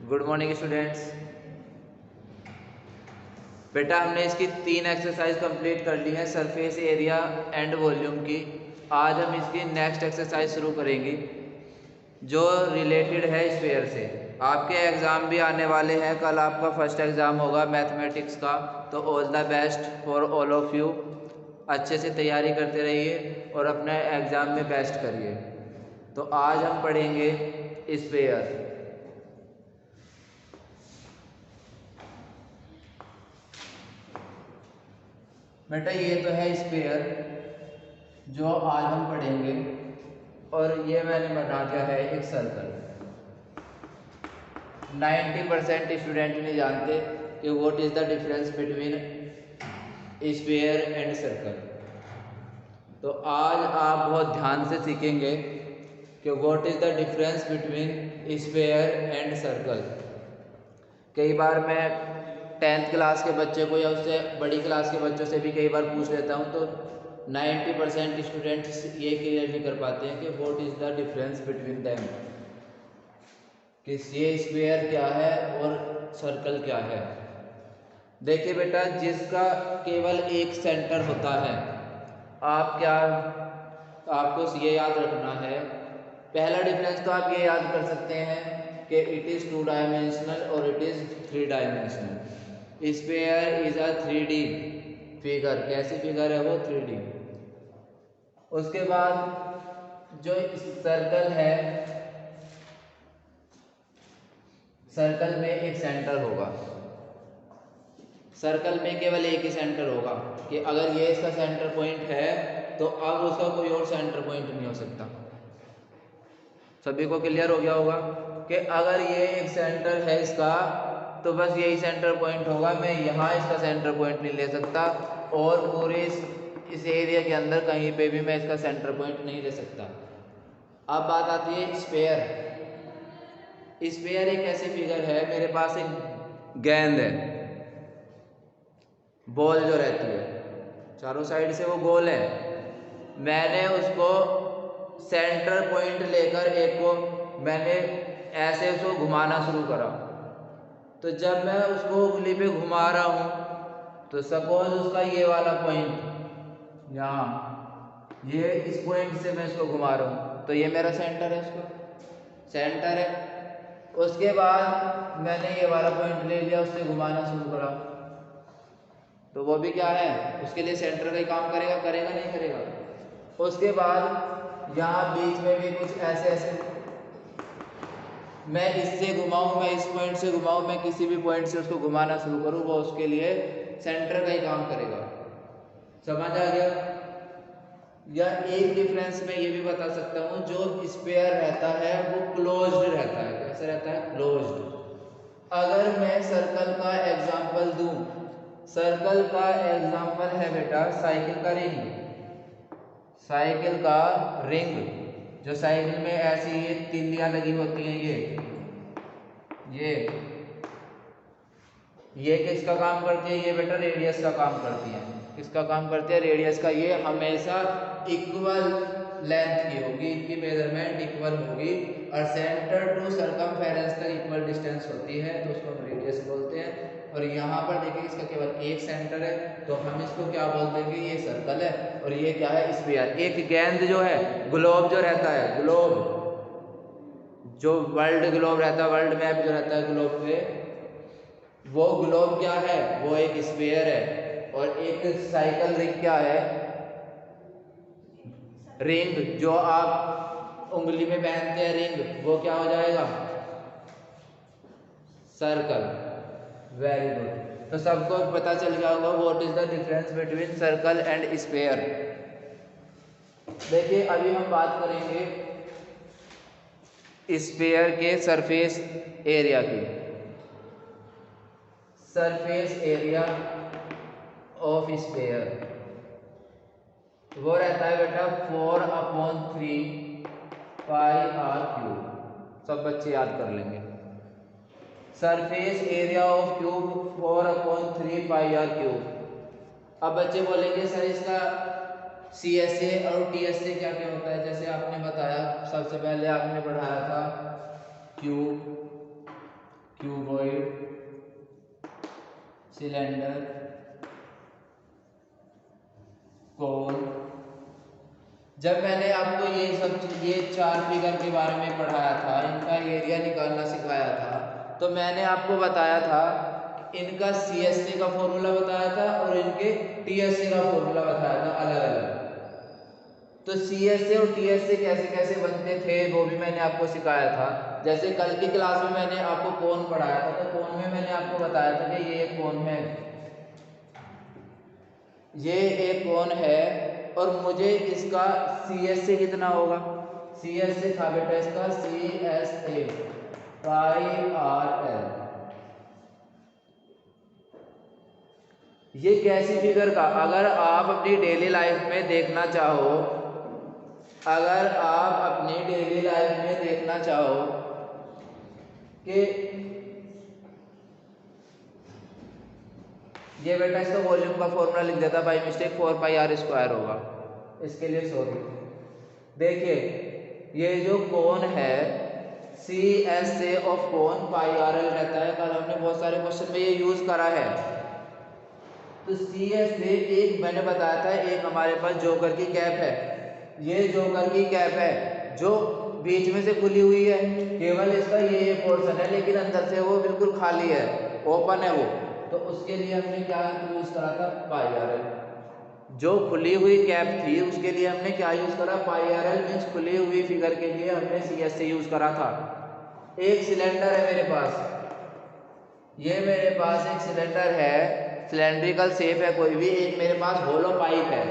Good morning students. बेटा हमने इसकी 3 एक्सरसाइज कंप्लीट कर ली है सरफेस एरिया एंड वॉल्यूम की। आज हम इसकी नेक्स्ट एक्सरसाइज शुरू करेंगे जो रिलेटेड है स्फीयर से। आपके एग्ज़ाम भी आने वाले हैं, कल आपका फर्स्ट एग्ज़ाम होगा मैथमेटिक्स का, तो all the best for all of you. अच्छे से तैयारी करते रहिए और अपने एग्ज़ाम में बेस्ट करिए। तो आज हम पढ़ेंगे स्फीयर। बेटा ये तो है स्फीयर जो आज हम पढ़ेंगे, और ये मैंने बना दिया है एक सर्कल। 90% स्टूडेंट नहीं जानते कि what is the difference between sphere and circle. तो आज आप बहुत ध्यान से सीखेंगे कि what is the difference between sphere and circle. कई बार मैं 10th क्लास के बच्चे को या उससे बड़ी क्लास के बच्चों से भी कई बार पूछ लेता हूँ, तो 90% स्टूडेंट्स ये क्लियर नहीं कर पाते हैं कि what is the difference between them, कि ये स्क्वायर क्या है और सर्कल क्या है। देखिए बेटा, जिसका केवल एक सेंटर होता है, आपको ये याद रखना है। पहला डिफरेंस तो आप ये याद कर सकते हैं कि इट इज़ 2 डायमेंशनल और it is 3 dimensional. Sphere is a 3D figure. कैसी फिगर है वो? 3D। उसके बाद जो सर्कल है, सर्कल में एक सेंटर होगा। सर्कल में केवल एक ही सेंटर होगा कि अगर ये इसका सेंटर पॉइंट है तो अब उसका कोई और सेंटर पॉइंट नहीं हो सकता। सभी को क्लियर हो गया होगा कि अगर ये एक सेंटर है इसका तो बस यही सेंटर पॉइंट होगा। मैं यहाँ इसका सेंटर पॉइंट नहीं ले सकता और पूरे इस एरिया के अंदर कहीं पे भी मैं इसका सेंटर पॉइंट नहीं ले सकता। अब बात आती है स्फीयर। स्फीयर एक ऐसी फिगर है, मेरे पास एक गेंद है, बॉल जो रहती है, चारों साइड से वो गोल है। मैंने उसको सेंटर पॉइंट लेकर एक को मैंने ऐसे उसको घुमाना शुरू करा। तो जब मैं उसको उंगली पे घुमा रहा हूँ तो सपोज उसका ये वाला पॉइंट यहाँ, ये इस पॉइंट से मैं इसको घुमा रहा हूँ तो ये मेरा सेंटर है, इसको सेंटर है। उसके बाद मैंने ये वाला पॉइंट ले लिया, उससे घुमाना शुरू करा, तो वो भी क्या है, उसके लिए सेंटर का ही काम करेगा, करेगा नहीं करेगा। उसके बाद यहाँ बीच में भी कुछ ऐसे ऐसे मैं इससे घुमाऊँ, मैं इस पॉइंट से घुमाऊँ, मैं किसी भी पॉइंट से उसको घुमाना शुरू करूँ, वो उसके लिए सेंटर का ही काम करेगा। समझ आ गया? या एक डिफरेंस मैं ये भी बता सकता हूँ, जो स्फीयर रहता है वो क्लोज्ड रहता है। कैसे रहता है? क्लोज्ड। अगर मैं सर्कल का एग्जाम्पल दूँ, सर्कल का एग्जाम्पल है बेटा साइकिल का रिंग। साइकिल का रिंग, जो साइकिल में ऐसी ये तीलियां लगी होती हैं, ये किसका काम करती है? ये बेटा रेडियस का काम करती है। किसका काम करती है? रेडियस का। ये हमेशा इक्वल लेंथ की होगी, इनकी मेजरमेंट इक्वल होगी और सेंटर टू सर्कमफेरेंस तक इक्वल डिस्टेंस होती है, तो उसको हम रेडियस बोलते हैं। और यहाँ पर देखिए इसका केवल एक सेंटर है, तो हम इसको क्या बोल देंगे? ये सर्कल है। और ये क्या है? स्फीयर। एक गेंद जो है, ग्लोब जो रहता है, ग्लोब जो वर्ल्ड ग्लोब रहता है, वर्ल्ड मैप जो रहता है ग्लोब पे, वो ग्लोब क्या है? वो एक स्फीयर है। और एक साइकिल रिंग क्या है? रिंग जो आप उंगली में पहनते हैं रिंग, वो क्या हो जाएगा? सर्कल। Very good. तो सबको पता चल गया होगा what is the difference between circle and sphere. देखिए अभी हम बात करेंगे स्फीयर के सरफेस एरिया की। सरफेस एरिया ऑफ स्फीयर वो रहता है बेटा 4/3 पाई आर क्यूब। सब बच्चे याद कर लेंगे। Surface area of cube 4/3 pi r cube. अब बच्चे बोलेंगे सर इसका CSA और TSA क्या क्या होता है? जैसे आपने बताया, सबसे पहले आपने पढ़ाया था क्यूब, क्यूबॉइड, सिलेंडर, कोन। जब मैंने आपको ये 4 फिगर के बारे में पढ़ाया था, इनका एरिया निकालना सिखाया था, तो मैंने आपको बताया था इनका CSA का फॉर्मूला बताया था और इनके TSA का फॉर्मूला बताया था अलग अलग। तो CSA और TSA कैसे कैसे बनते थे वो भी मैंने आपको सिखाया था। जैसे कल की क्लास में मैंने आपको कोन पढ़ाया था, तो कोन में मैंने आपको बताया था कि ये एक कोन है, ये एक कोन है, और मुझे इसका CSA कितना होगा? CSA था बेटा इसका CSA पाई RL। ये कैसी फिगर का, अगर आप अपनी डेली लाइफ में देखना चाहो, अगर आप अपनी डेली लाइफ में देखना चाहो कि ये बेटा इसका वॉल्यूम का फॉर्मूला लिख देता बाई मिस्टेक, 4πr² होगा, इसके लिए सॉरी। देखिए ये जो कोन है CSA ऑफ कोन πRL रहता है, कल हमने बहुत सारे क्वेश्चन में ये यूज करा है। तो CSA एक मैंने बताया था, एक हमारे पास जोकर की कैप है, ये जोकर की कैप है जो बीच में से खुली हुई है, केवल इसका ये पोर्शन है, लेकिन अंदर से वो बिल्कुल खाली है, ओपन है वो। तो उसके लिए हमने क्या यूज करा था? πRL। जो खुली हुई कैप थी उसके लिए हमने क्या यूज करा? πRL मींस खुली हुई फिगर के लिए हमने CSA यूज करा था। एक सिलेंडर है मेरे पास, ये मेरे पास एक सिलेंडर है, सिलेंड्रिकल शेप है कोई भी, एक मेरे पास होलो पाइप है,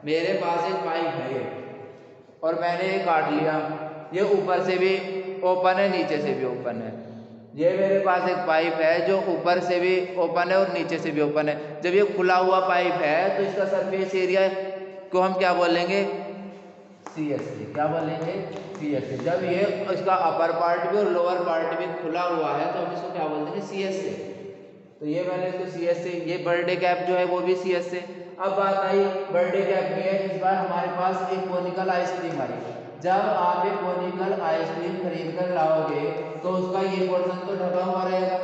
मेरे पास एक पाइप है ये, और मैंने ये काट लिया, ये ऊपर से भी ओपन है नीचे से भी ओपन है। ये मेरे पास एक पाइप है जो ऊपर से भी ओपन है और नीचे से भी ओपन है। जब ये खुला हुआ पाइप है तो इसका सरफेस एरिया को हम क्या बोलेंगे? CSA। क्या बोलेंगे? CSA। जब ये इसका अपर पार्ट भी और लोअर पार्ट भी खुला हुआ है तो हम इसको क्या बोल देंगे? CSA। तो ये मैंने इसको CSA, ये बर्थडे कैप जो है वो भी CSA। अब बात आई बर्थडे कैप की है, इस बार हमारे पास एक कोनिकल आइसक्रीम आई। जब आप एक कोनिकल आइसक्रीम खरीद कर लाओगे तो उसका ये पोर्शन तो ढका हुआ रहेगा,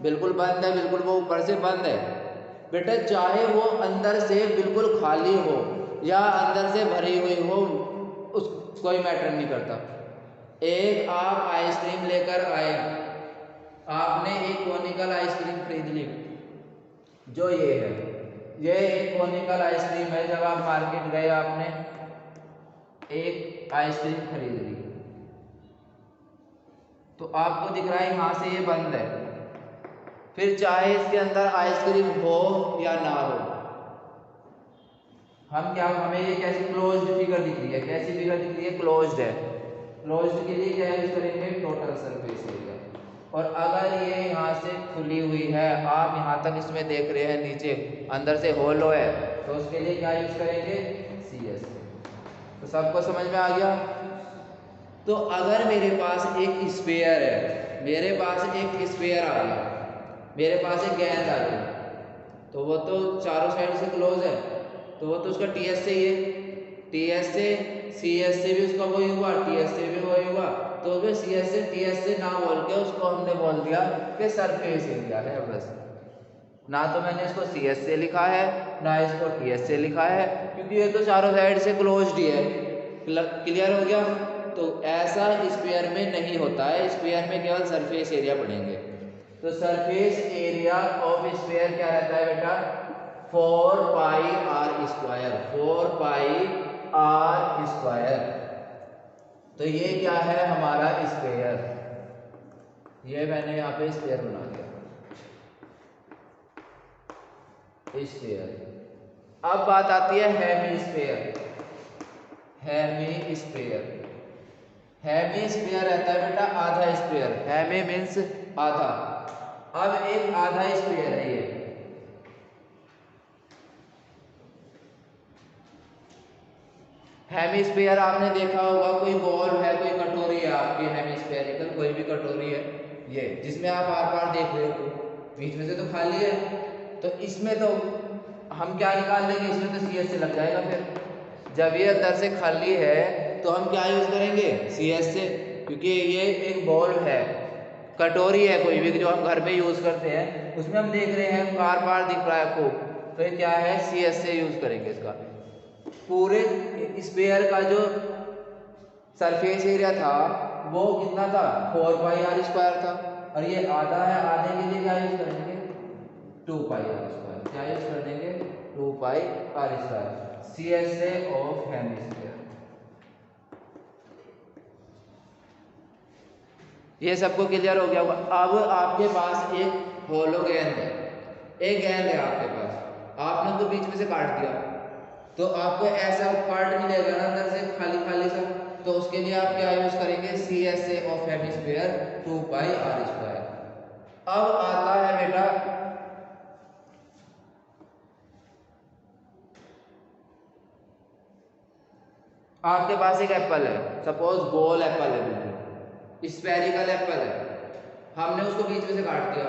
बिल्कुल बंद है, बिल्कुल वो ऊपर से बंद है। बेटा चाहे वो अंदर से बिल्कुल खाली हो या अंदर से भरी हुई हो, उस कोई मैटर नहीं करता। एक आप आइसक्रीम लेकर आए, आपने एक कोनिकल आइसक्रीम खरीद ली, जो ये है, ये एक कोनिकल आइसक्रीम है। जब आप मार्केट गए आपने एक आइसक्रीम खरीद ली, तो आपको दिख रहा है यहाँ से ये बंद है, फिर चाहे इसके अंदर आइसक्रीम हो या ना हो, हम क्या, हमें ये कैसी क्लोज्ड फिगर दिख रही है, कैसी फिगर दिख रही है? क्लोज्ड है। क्लोज्ड के लिए क्या यूज करेंगे? Total surface area. और अगर ये यहाँ से खुली हुई है, आप यहाँ तक इसमें देख रहे हैं नीचे अंदर से होलो है, तो उसके लिए क्या यूज करेंगे? CSA। तो सबको समझ में आ गया? तो अगर मेरे पास एक स्फीयर है, मेरे पास एक स्फीयर आ गया, मेरे पास एक गेंद आ गई, तो वो तो चारों साइड से क्लोज है, तो वो तो उसका TSA ही है। TSA CSA भी उसका वही हुआ, TSA भी वही हुआ, तो उसमें CSA TSA ना बोल के उसको हमने बोल दिया कि सरफेस एरिया है बस। ना तो मैंने इसको CSA लिखा है ना इसको TSA लिखा है, क्योंकि ये तो चारों साइड से क्लोज्ड ही है। क्लियर हो गया? तो ऐसा स्फीयर में नहीं होता है, स्फीयर में केवल सरफेस एरिया पढ़ेंगे। तो सरफेस एरिया ऑफ स्फीयर क्या रहता है बेटा? 4πr², 4πr²। तो ये क्या है? हमारा स्फीयर। ये मैंने यहाँ पे स्फीयर बना दिया, स्फीयर। अब बात आती है हेमीस्फीयर। हेमीस्फीयर, हेमीस्फीयर रहता है बेटा आधा स्फीयर, हेमी मीन्स आधा। अब एक आधा स्फीयर है ये, हेमीस्फीयर आपने देखा होगा, कोई बॉल है, कोई कटोरी है आपकी हेमीस्फेरिकल, कोई भी कटोरी है ये, जिसमें आप आर पार देख रहे हो, बीच में से तो खाली है, तो इसमें तो हम क्या निकाल लेंगे? इसमें तो CSA लग जाएगा। फिर जब ये अंदर से खाली है तो हम क्या यूज करेंगे? CSA, क्योंकि ये एक बॉल है, कटोरी है कोई भी जो हम घर में यूज़ करते हैं, उसमें हम देख रहे हैं बार बार दिख रहा है खूब, तो ये क्या है, सी एस से यूज़ करेंगे इसका। पूरे स्फीयर का जो सरफेस एरिया था वो कितना था, 4πr² था, और ये आधा है, आधे के लिए क्या यूज़ करेंगे, 2πr²। क्या यूज़ कर देंगे, 2πr², सी एस से ऑफ हेमिस्फीयर। ये सबको क्लियर हो गया होगा। अब आपके पास एक होलो गेंद है, एक गेंद है आपके पास, आपने तो बीच में से काट दिया, तो आपको ऐसा पार्ट मिलेगा ना अंदर से खाली खाली सा, तो उसके लिए आप क्या यूज करेंगे, C S A of hemisphere 2πr²। अब आता है बेटा आपके पास एक एप्पल है, सपोज गोल एप्पल है, बिल्कुल स्फेरिकल एप्पल है, हमने उसको बीच में से काट दिया,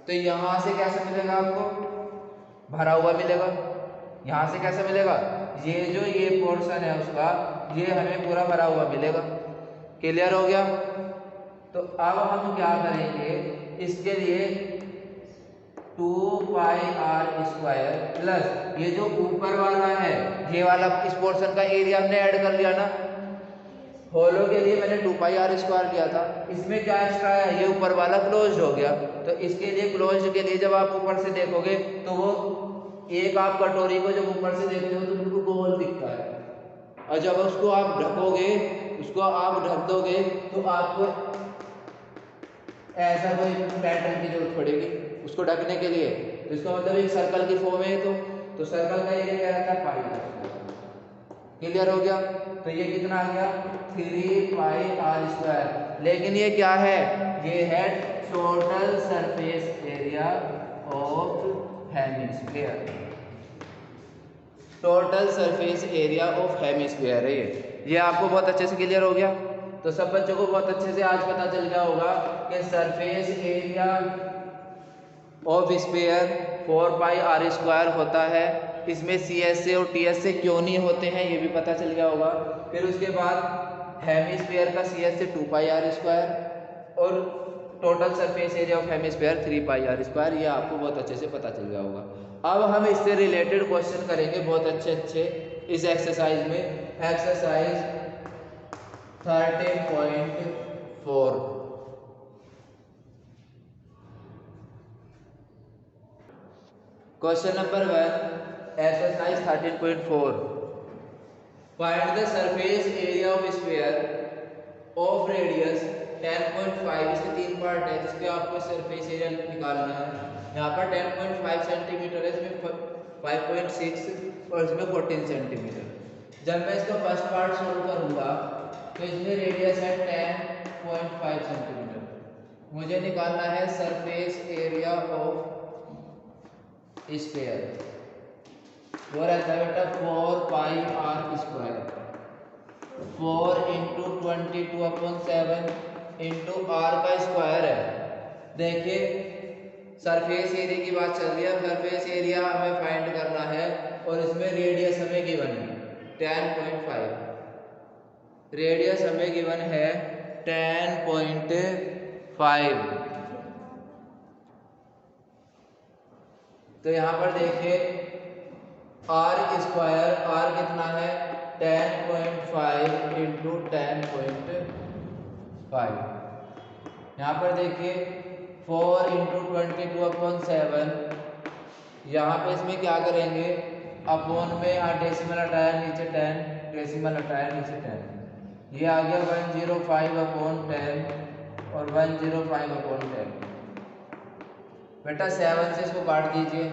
तो यहां से कैसा मिलेगा आपको, भरा हुआ मिलेगा। यहां से कैसा मिलेगा, ये जो ये पोर्शन है उसका, ये हमें पूरा भरा हुआ मिलेगा। क्लियर हो गया। तो अब हम क्या करेंगे, इसके लिए 2πr² प्लस ये जो ऊपर वाला है, ये वाला इस पोर्शन का एरिया हमने ऐड कर लिया ना, होलो के लिए मैंने 2πr² लिया था, इसमें क्या एक्स्ट्रा है, ये ऊपर वाला क्लोज हो गया, तो इसके लिए क्लोज के लिए जब आप ऊपर से देखोगे तो वो एक आप कटोरी को जब ऊपर से देखते हो तो बिल्कुल गोल दिखता है, और जब उसको आप ढकोगे, उसको आप ढक दोगे तो आपको ऐसा कोई पैटर्न की जरूरत पड़ेगी उसको ढकने के लिए, तो इसका मतलब एक सर्कल की फॉर्म है, तो सर्कल का एरिया क्या रहता है, पाई। क्लियर हो गया। तो ये कितना आ गया, 3πr², लेकिन ये क्या है, ये है total surface area of hemisphere, total surface area of hemisphere है ये आपको बहुत अच्छे से क्लियर हो गया। तो सब बच्चों को बहुत अच्छे से आज पता चल गया होगा कि surface area of sphere 4πr² होता है, इसमें सी एस से और टी एस से क्यों नहीं होते हैं ये भी पता चल गया होगा। फिर उसके बाद हेमिस्फीयर का सी एस से 2πr² और total surface area of hemisphere 3πr², ये आपको बहुत अच्छे से पता चल गया होगा। अब हम इससे रिलेटेड क्वेश्चन करेंगे बहुत अच्छे इस एक्सरसाइज में, exercise 13.4। Question number 1, exercise 13.4, find the surface area of sphere of radius 10.5। इसके 3 पार्ट है जिसके आपको सरफेस एरिया निकालना है। यहाँ पर 10.5 सेंटीमीटर है, इसमें 5.6 और इसमें 14 सेंटीमीटर। जब मैं इसका फर्स्ट पार्ट सोल्व करूँगा तो इसमें रेडियस है 10.5 सेंटीमीटर, मुझे निकालना है सरफेस एरिया ऑफ स्फीयर, वो रहता है बेटा 4πr², 4 × 22/7 इंटू r का स्क्वायर है। देखिए सरफेस एरिया की बात चल रही है, सरफेस एरिया हमें फाइंड करना है और इसमें रेडियस हमें गिवन है 10.5, रेडियस हमें गिवन है 10.5। तो यहाँ पर देखिए r² r कितना है 10.5 इंटू 10.5। यहाँ पर देखिए 4 × 22/7, यहाँ पे इसमें क्या करेंगे, अपॉन में यहाँ डेसिमल हटाया नीचे 10, डेसिमल हटाया नीचे 10, ये आ गया 105/10 और 105/10। बेटा 7 से इसको काट दीजिए,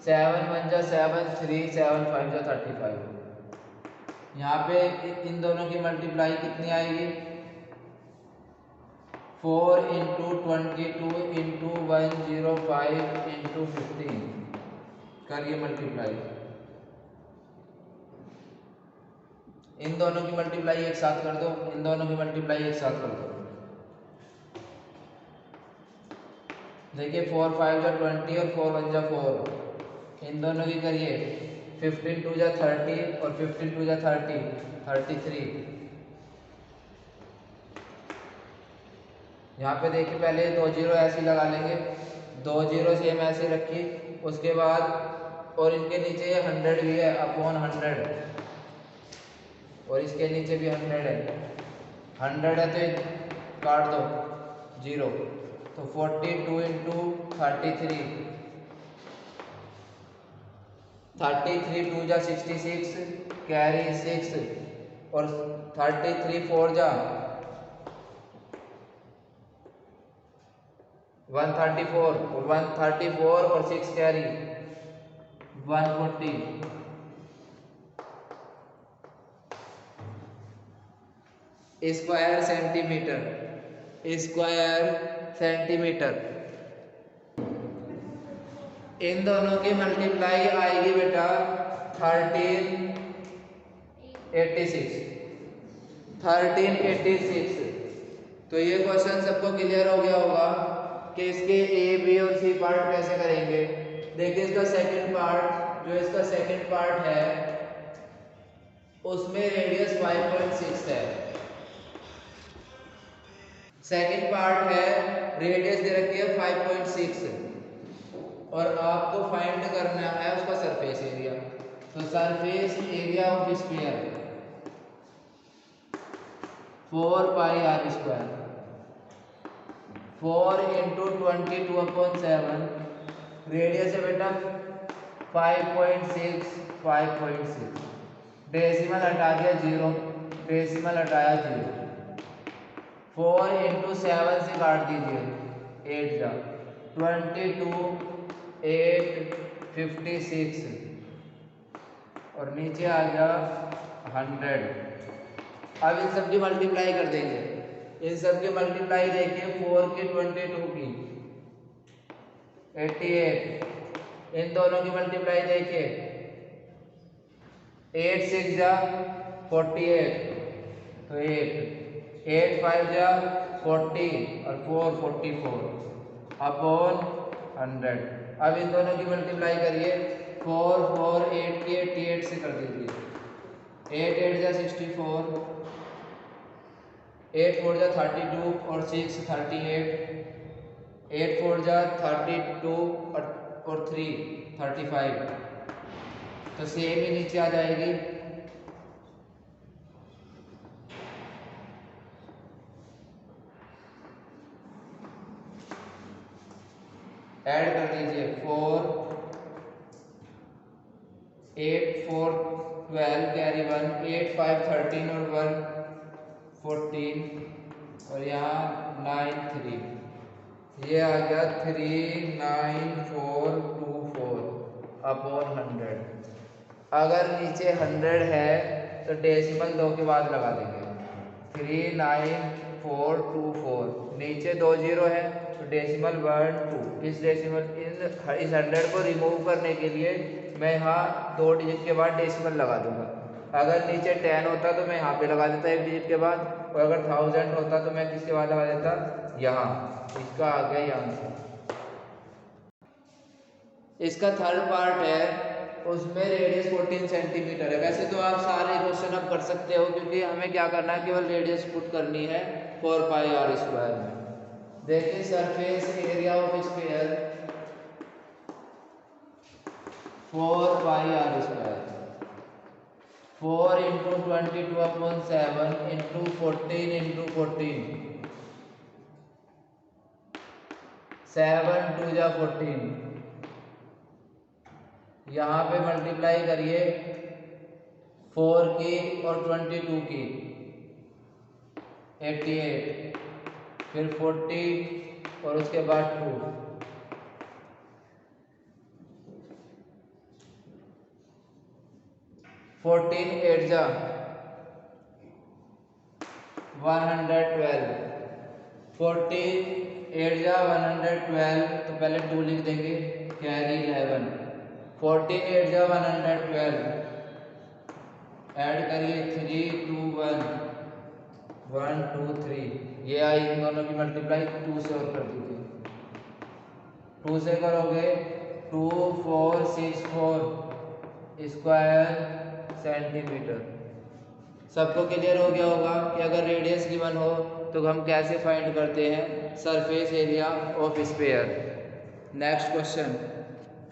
7 × 1 = 7, 3 7 5 = 35। यहाँ पे इन दोनों की मल्टीप्लाई कितनी आएगी, 4 × 22 × 105 × 15, करिए मल्टीप्लाई। इन दोनों की मल्टीप्लाई एक साथ कर दो, इन दोनों की मल्टीप्लाई एक साथ कर दो। देखिए 4 × 5 = 20 और 4 × 1 = 4, इन दोनों की करिए, 15 × 2 = 30 और 15 × 2 = 30, 33। यहाँ पे देखिए पहले 2 जीरो ऐसे लगा लेंगे, 2 जीरो सेम ऐसे रखी, उसके बाद और इनके नीचे ये 100 भी है अपॉन 100, और इसके नीचे भी 100 है, 100 है तो काट दो जीरो, तो 42 इंटू 33, 33 टू जा 66, कैरी 6, और 33 4 जा 134, और 134 और 6 carry 140, square centimetre, square centimetre. इन दोनों की मल्टीप्लाई आएगी बेटा 1386, 1386। तो ये क्वेश्चन सबको क्लियर हो गया होगा कि इसके ए बी और सी पार्ट कैसे करेंगे। देखिए इसका सेकंड पार्ट, जो इसका सेकंड पार्ट है उसमें रेडियस 5.6 है। सेकंड पार्ट है रेडियस दे रखी है 5.6 और आपको फाइंड करना है उसका सरफेस एरिया। तो surface area of sphere 4 pi r square, 4 into 22/7, radius है बेटा 5.6, 5.6, डेसिमल हटा दिया 0, डेसिमल हटाया 0, 4 इंटू 7 से काट दीजिए 8 जा 22, 8 56, और नीचे आ गया 100। अब इन सब की मल्टीप्लाई कर देंगे, इन सब की मल्टीप्लाई देखिए 4 की 22 की 88, इन दोनों की मल्टीप्लाई देखिए 8 6 जा 48, तो 8 8 5 जा 40 और 4 44 अपॉन 100। अब इन दोनों की मल्टीप्लाई करिए 4 4 8 की 88 से कर दीजिए, 8 8 जा 64, 8 4 जा 32 और 6 38, 8 4 जा 32 और 3 35, तो सेम ही नीचे आ जाएगी। ऐड कर दीजिए 4 8 4 12 कैरी 1, 8 5 13 और 1 14, और यहाँ 9 3, ये आ गया 39424 अपॉन 100। अगर नीचे 100 है तो डेसिमल 2 के बाद लगा देंगे, 39424, नीचे 2 जीरो है तो डेसिमल 1 2, इस डेसिमल इस 100 को रिमूव करने के लिए मैं यहाँ 2 डिजिट के बाद डेसिमल लगा दूंगा। अगर नीचे 10 होता तो मैं यहाँ पे लगा देता 1 डिजिट के बाद, और अगर 1000 होता तो मैं किसके बाद लगा देता, यहाँ। इसका आ गया ये आंसर। इसका थर्ड पार्ट है, उसमें रेडियस 14 सेंटीमीटर है। वैसे तो आप सारे क्वेश्चन अब कर सकते हो क्योंकि हमें क्या करना है, केवल रेडियस पुट करनी है 4 पाई आर स्क्वायर में। देखिए surface area of sphere 4 pi r square, 4 into 22/7 into 14 into 14, 7 2 जा 14, यहाँ पे मल्टीप्लाई करिए 4 की और 22 की 88, फिर 40 और उसके बाद 2, 14 8 जा 112, 14 8 जा 112, तो पहले 2 लिख देंगे, कैरी 11, 14 8 जा 112, ऐड करिए 3 2 1 1 2 3, ये आई इन दोनों की मल्टीप्लाई 2 से और कर दीजिए, 2 से करोगे 2464 स्क्वायर सेंटीमीटर। सबको क्लियर हो गया होगा कि अगर रेडियस गिवन हो तो हम कैसे फाइंड करते हैं surface area of sphere. Next question,